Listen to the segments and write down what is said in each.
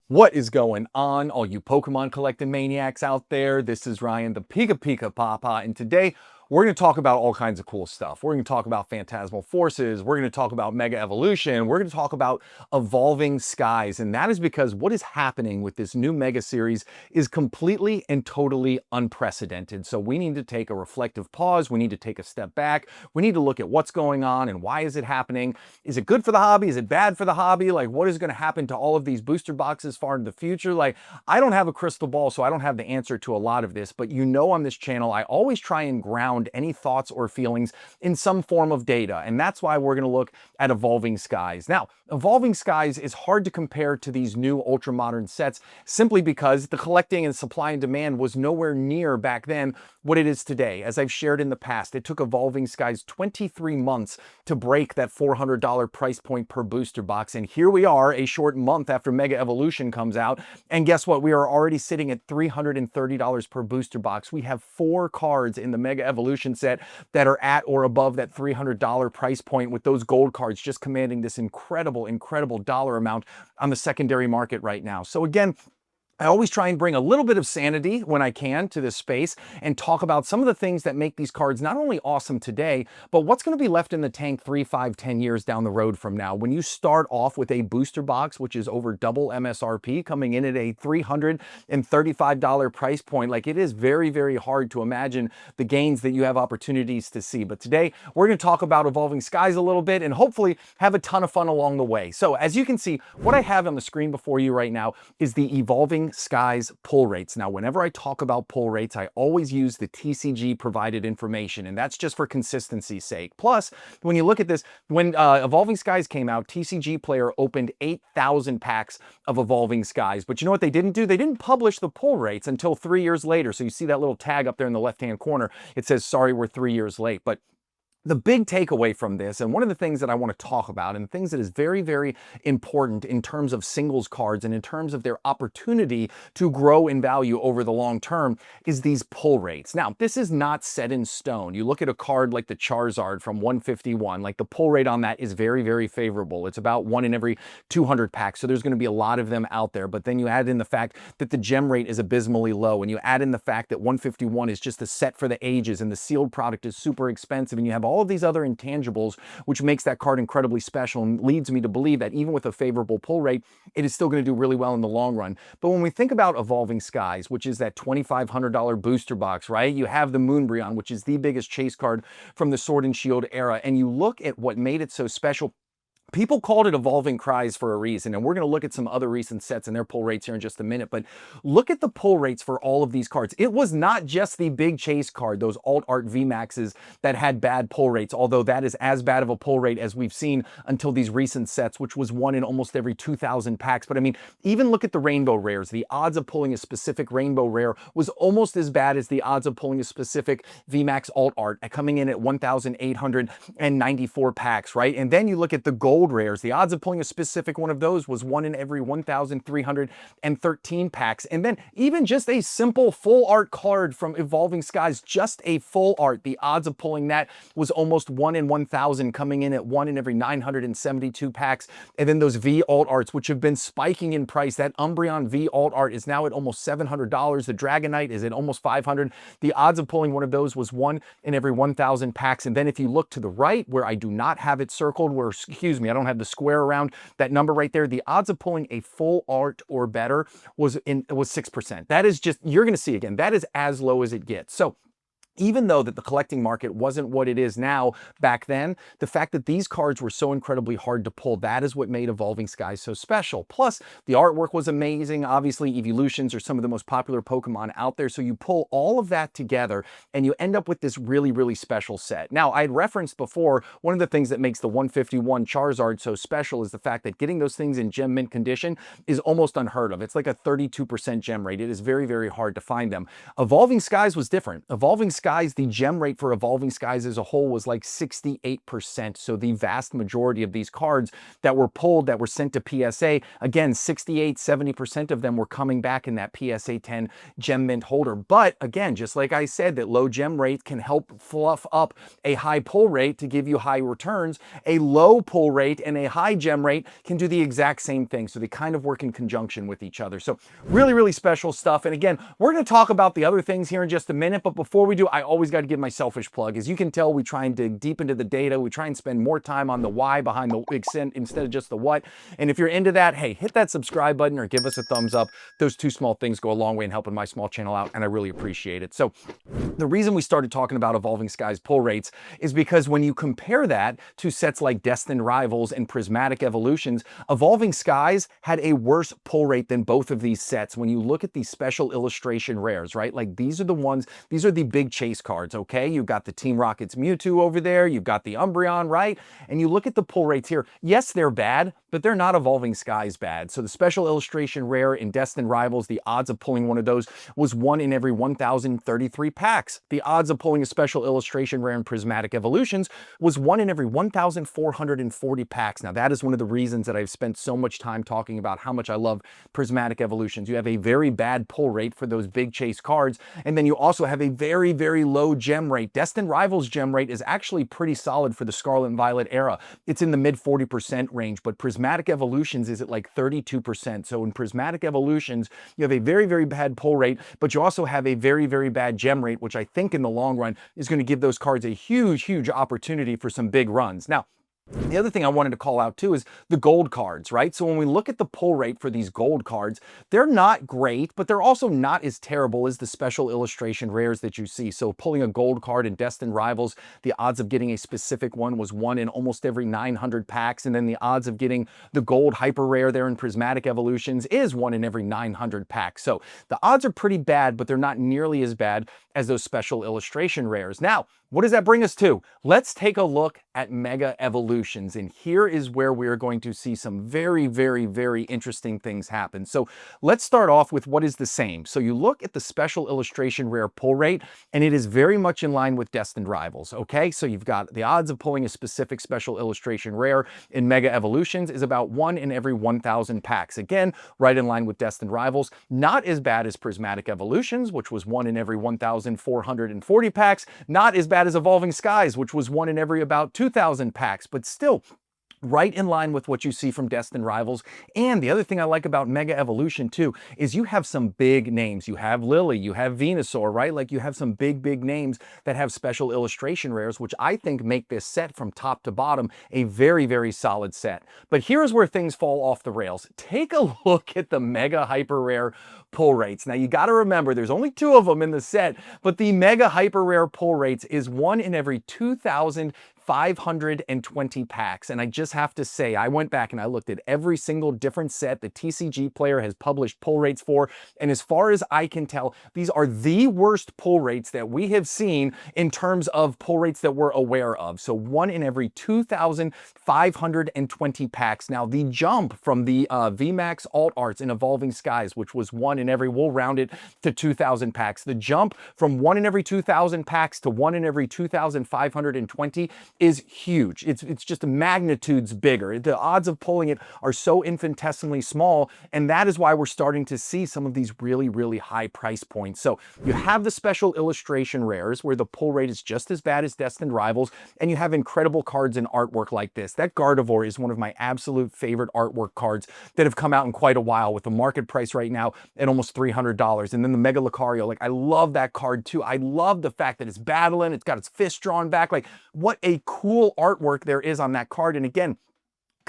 What is going on, all you Pokemon collecting maniacs out there? This is Ryan, the Pika Pika Papa, and today we're going to talk about all kinds of cool stuff. We're going to talk about Phantasmal Forces, we're going to talk about Mega Evolution, we're going to talk about Evolving Skies, and that is because what is happening with this new Mega Series is completely and totally unprecedented. So we need to take a reflective pause, we need to take a step back, we need to look at what's going on and why is it happening. Is it good for the hobby? Is it bad for the hobby? Like, what is going to happen to all of these booster boxes far into the future? Like, I don't have a crystal ball, so I don't have the answer to a lot of this, but you know, on this channel, I always try and ground any thoughts or feelings in some form of data, and that's why we're going to look at Evolving Skies. Now, Evolving Skies is hard to compare to these new ultra-modern sets simply because the collecting and supply and demand was nowhere near back then what it is today. As I've shared in the past, it took Evolving Skies 23 months to break that $400 price point per booster box, and here we are a short month after Mega Evolution comes out, and guess what? We are already sitting at $330 per booster box. We have 4 cards in the Mega Evolution set that are at or above that $300 price point, with those gold cards just commanding this incredible dollar amount on the secondary market right now. So again, I always try and bring a little bit of sanity when I can to this space and talk about some of the things that make these cards not only awesome today, but what's going to be left in the tank 3, 5, 10 years down the road from now. When you start off with a booster box, which is over double MSRP, coming in at a $335 price point, like, it is very hard to imagine the gains that you have opportunities to see. But today, we're going to talk about Evolving Skies a little bit and hopefully have a ton of fun along the way. So as you can see, what I have on the screen before you right now is the Evolving Skies pull rates. Now, whenever I talk about pull rates, I always use the TCG provided information, and that's just for consistency's sake. Plus, when you look at this, when Evolving Skies came out, TCG Player opened 8,000 packs of Evolving Skies. But you know what they didn't do? They didn't publish the pull rates until 3 years later. So you see that little tag up there in the left-hand corner. It says, sorry, we're 3 years late. But the big takeaway from this, and one of the things that I want to talk about, and things that is very important in terms of singles cards and in terms of their opportunity to grow in value over the long term, is these pull rates. Now, this is not set in stone. You look at a card like the Charizard from 151, like, the pull rate on that is very favorable. It's about 1 in every 200 packs, so there's going to be a lot of them out there. But then you add in the fact that the gem rate is abysmally low, and you add in the fact that 151 is just a set for the ages, and the sealed product is super expensive, and you have all of these other intangibles, which makes that card incredibly special and leads me to believe that even with a favorable pull rate, it is still going to do really well in the long run. But when we think about Evolving Skies, which is that $2,500 booster box, right? You have the Moonbreon, which is the biggest chase card from the Sword and Shield era, and you look at what made it so special. People called it Evolving Cries for a reason, and we're going to look at some other recent sets and their pull rates here in just a minute, but look at the pull rates for all of these cards. It was not just the big chase card, those alt art VMAXs, that had bad pull rates, although that is as bad of a pull rate as we've seen until these recent sets, which was 1 in almost every 2,000 packs. But I mean, even look at the rainbow rares. The odds of pulling a specific rainbow rare was almost as bad as the odds of pulling a specific VMAX alt art, coming in at 1,894 packs, right? And then you look at the gold rares. The odds of pulling a specific one of those was 1 in every 1,313 packs. And then even just a simple full art card from Evolving Skies, just a full art, the odds of pulling that was almost 1 in 1,000, coming in at 1 in every 972 packs. And then those V alt arts, which have been spiking in price. That Umbreon V alt art is now at almost $700. The Dragonite is at almost $500. The odds of pulling one of those was 1 in every 1,000 packs. And then if you look to the right, where I do not have it circled, where, excuse me, I don't have the square around that number right there, the odds of pulling a full art or better was 6%. That is just, you're going to see again, that is as low as it gets. So even though that the collecting market wasn't what it is now back then, the fact that these cards were so incredibly hard to pull, that is what made Evolving Skies so special. Plus, the artwork was amazing. Obviously, Evolutions are some of the most popular Pokemon out there, so you pull all of that together and you end up with this really special set. Now, I had referenced before, one of the things that makes the 151 Charizard so special is the fact that getting those things in gem mint condition is almost unheard of. It's like a 32% gem rate. It is very hard to find them. Evolving Skies was different. Evolving Skies Skies, the gem rate for Evolving Skies as a whole was like 68%. So the vast majority of these cards that were pulled, that were sent to PSA, again, 68, 70% of them were coming back in that PSA 10 gem mint holder. But again, just like I said, that low gem rate can help fluff up a high pull rate to give you high returns. A low pull rate and a high gem rate can do the exact same thing. So they kind of work in conjunction with each other. So really, really special stuff. And again, we're going to talk about the other things here in just a minute. But before we do, I always got to give my selfish plug. As you can tell, we try and dig deep into the data. We try and spend more time on the why behind the extent instead of just the what. And if you're into that, hey, hit that subscribe button or give us a thumbs up. Those two small things go a long way in helping my small channel out, and I really appreciate it. So the reason we started talking about Evolving Skies pull rates is because when you compare that to sets like Destined Rivals and Prismatic Evolutions, Evolving Skies had a worse pull rate than both of these sets. When you look at the special illustration rares, right? Like these are the ones, these are the big chase cards, okay? You've got the Team Rocket's Mewtwo over there, you've got the Umbreon, right? And you look at the pull rates here. Yes, they're bad, but they're not Evolving Skies bad. So the special illustration rare in Destined Rivals, the odds of pulling one of those was 1 in every 1,033 packs. The odds of pulling a special illustration rare in Prismatic Evolutions was 1 in every 1,440 packs. Now that is one of the reasons that I've spent so much time talking about how much I love Prismatic Evolutions. You have a very bad pull rate for those big chase cards, and then you also have a very, very low gem rate. Destined Rivals gem rate is actually pretty solid for the Scarlet Violet era. It's in the mid 40% range, but Prismatic Evolutions is at like 32%. So in Prismatic Evolutions, you have a very, very bad pull rate, but you also have a very, very bad gem rate, which I think in the long run is going to give those cards a huge, huge opportunity for some big runs. Now, the other thing I wanted to call out too is the gold cards, right? So when we look at the pull rate for these gold cards, they're not great, but they're also not as terrible as the special illustration rares that you see. So pulling a gold card in Destined Rivals, the odds of getting a specific one was 1 in almost every 900 packs. And then the odds of getting the gold hyper rare there in Prismatic Evolutions is 1 in every 900 packs. So the odds are pretty bad, but they're not nearly as bad as those special illustration rares. Now, what does that bring us to? Let's take a look at Mega Evolutions. And here is where we're going to see some very, very, very interesting things happen. So let's start off with what is the same. So you look at the special illustration rare pull rate, and it is very much in line with Destined Rivals, okay? So you've got the odds of pulling a specific special illustration rare in Mega Evolutions is about 1 in every 1,000 packs. Again, right in line with Destined Rivals. Not as bad as Prismatic Evolutions, which was 1 in every 1,440 packs. Not as bad as Evolving Skies, which was 1 in every about 2,000 packs, but still right in line with what you see from Destined Rivals. And the other thing I like about Mega Evolution too is you have some big names. You have Lily, you have Venusaur, right? Like you have some big, big names that have special illustration rares, which I think make this set from top to bottom a very, very solid set. But here's where things fall off the rails. Take a look at the Mega Hyper Rare pull rates. Now you got to remember there's only 2 of them in the set, but the Mega Hyper Rare pull rates is 1 in every 2,520 packs. And I just have to say, I went back and I looked at every single different set the TCG Player has published pull rates for. And as far as I can tell, these are the worst pull rates that we have seen in terms of pull rates that we're aware of. So 1 in every 2,520 packs. Now the jump from the VMAX Alt Arts in Evolving Skies, which was 1 in every, we'll round it to 2,000 packs. The jump from 1 in every 2,000 packs to 1 in every 2,520 is huge. It's just magnitudes bigger. The odds of pulling it are so infinitesimally small, and that is why we're starting to see some of these really, really high price points. So you have the special illustration rares where the pull rate is just as bad as Destined Rivals, and you have incredible cards and artwork like this. That Gardevoir is one of my absolute favorite artwork cards that have come out in quite a while, with the market price right now at almost $300. And then the Mega Lucario, like I love that card too. I love the fact that it's battling, it's got its fist drawn back. Like what a cool artwork there is on that card. And again,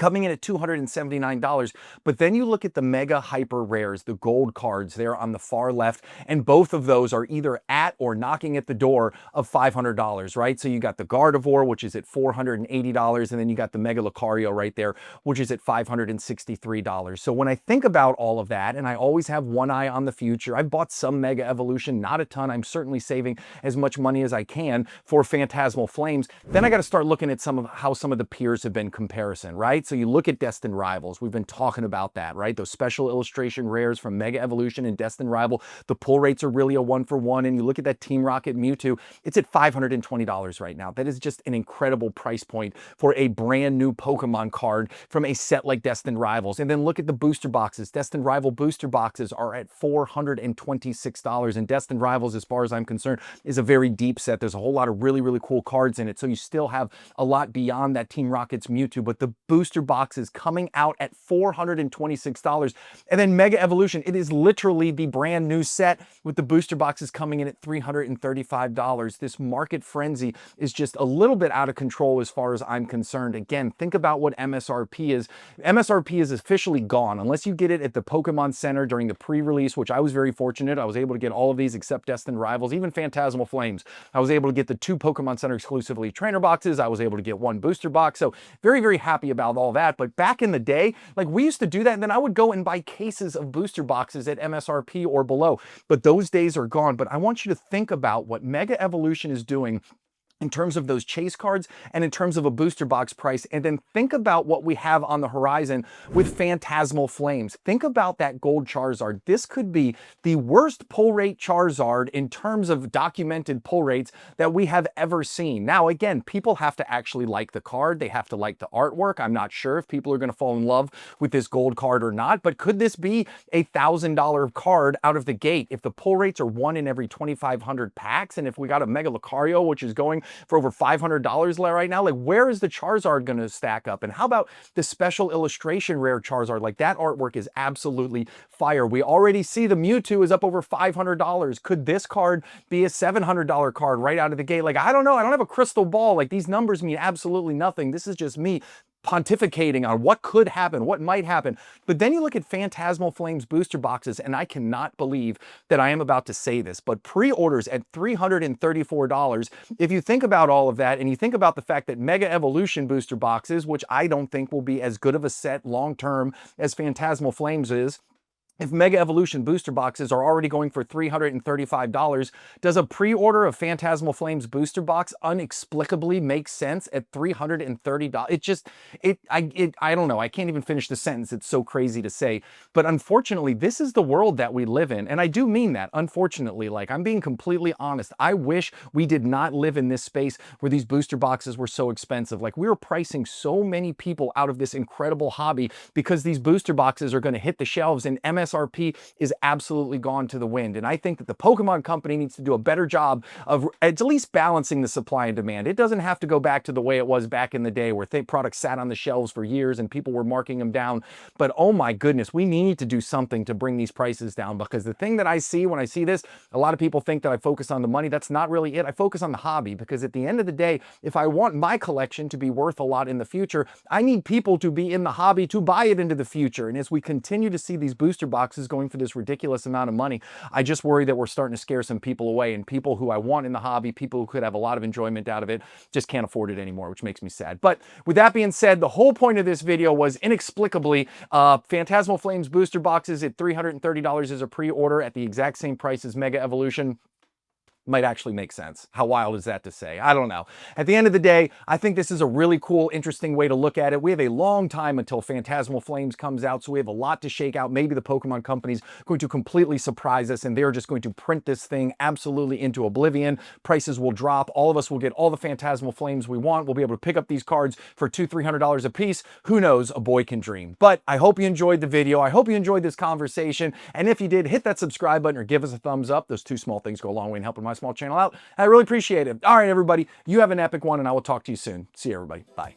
coming in at $279. But then you look at the Mega Hyper Rares, the gold cards there on the far left, and both of those are either at or knocking at the door of $500, right? So you got the Gardevoir, which is at $480, and then you got the Mega Lucario right there, which is at $563. So when I think about all of that, and I always have one eye on the future, I've bought some Mega Evolution, not a ton. I'm certainly saving as much money as I can for Phantasmal Flames. Then I got to start looking at how some of the peers have been comparison, right? right? So you look at Destined Rivals. We've been talking about that, right? Those special illustration rares from Mega Evolution and Destined Rival. The pull rates are really a 1-for-1. And you look at that Team Rocket Mewtwo, it's at $520 right now. That is just an incredible price point for a brand new Pokemon card from a set like Destined Rivals. And then look at the booster boxes. Destined Rival booster boxes are at $426. And Destined Rivals, as far as I'm concerned, is a very deep set. There's a whole lot of really, really cool cards in it. So you still have a lot beyond that Team Rocket's Mewtwo, but the booster box is coming out at $426. And then Mega Evolution, it is literally the brand new set with the booster boxes coming in at $335. This market frenzy is just a little bit out of control as far as I'm concerned. Again, think about what MSRP is. MSRP is officially gone unless you get it at the Pokemon Center during the pre-release, which I was very fortunate. I was able to get all of these except Destined Rivals, even Phantasmal Flames. I was able to get the 2 Pokemon Center exclusively trainer boxes. I was able to get 1 booster box. So very, very happy about all that. But back in the day, like we used to do that, and then I would go and buy cases of booster boxes at MSRP or below. But those days are gone. But I want you to think about what Mega Evolution is doing in terms of those chase cards and in terms of a booster box price. And then think about what we have on the horizon with Phantasmal Flames. Think about that gold Charizard. This could be the worst pull rate Charizard in terms of documented pull rates that we have ever seen. Now, again, people have to actually like the card. They have to like the artwork. I'm not sure if people are going to fall in love with this gold card or not, but could this be a $1,000 card out of the gate? If the pull rates are 1 in every 2,500 packs, and if we got a Mega Lucario, which is going for over $500 right now, like where is the Charizard going to stack up? And how about the special illustration rare Charizard? Like that artwork is absolutely fire. We already see the Mewtwo is up over $500. Could this card be a $700 card right out of the gate? Like, I don't know. I don't have a crystal ball. Like these numbers mean absolutely nothing. This is just me pontificating on what could happen, what might happen. But then you look at Phantasmal Flames booster boxes, and I cannot believe that I am about to say this, but pre-orders at $334. If you think about all of that, and you think about the fact that Mega Evolution booster boxes, which I don't think will be as good of a set long-term as Phantasmal Flames is, if Mega Evolution booster boxes are already going for $335, does a pre-order of Phantasmal Flames booster box inexplicably make sense at $330? It just, I don't know. I can't even finish the sentence. It's so crazy to say. But unfortunately, this is the world that we live in. And I do mean that, unfortunately. Like, I'm being completely honest. I wish we did not live in this space where these booster boxes were so expensive. Like, we were pricing so many people out of this incredible hobby because these booster boxes are going to hit the shelves, and MSRP is absolutely gone to the wind. And I think that the Pokemon Company needs to do a better job of at least balancing the supply and demand. It doesn't have to go back to the way it was back in the day where products sat on the shelves for years and people were marking them down. But oh my goodness, we need to do something to bring these prices down, because the thing that I see when I see this, a lot of people think that I focus on the money. That's not really it. I focus on the hobby, because at the end of the day, if I want my collection to be worth a lot in the future, I need people to be in the hobby to buy it into the future. And as we continue to see these booster boxes going for this ridiculous amount of money, I just worry that we're starting to scare some people away, and people who I want in the hobby, people who could have a lot of enjoyment out of it, just can't afford it anymore, which makes me sad. But with that being said, the whole point of this video was inexplicably Phantasmal Flames booster boxes at $330 as a pre-order at the exact same price as Mega Evolution might actually make sense. How wild is that to say? I don't know. At the end of the day, I think this is a really cool, interesting way to look at it. We have a long time until Phantasmal Flames comes out, so we have a lot to shake out. Maybe the Pokemon Company's going to completely surprise us, and they're just going to print this thing absolutely into oblivion. Prices will drop. All of us will get all the Phantasmal Flames we want. We'll be able to pick up these cards for $200-300 a piece. Who knows? A boy can dream. But I hope you enjoyed the video. I hope you enjoyed this conversation. And if you did, hit that subscribe button or give us a thumbs up. Those two small things go a long way in helping my small channel out. I really appreciate it. All right, everybody, you have an epic one, and I will talk to you soon. See you, everybody. Bye.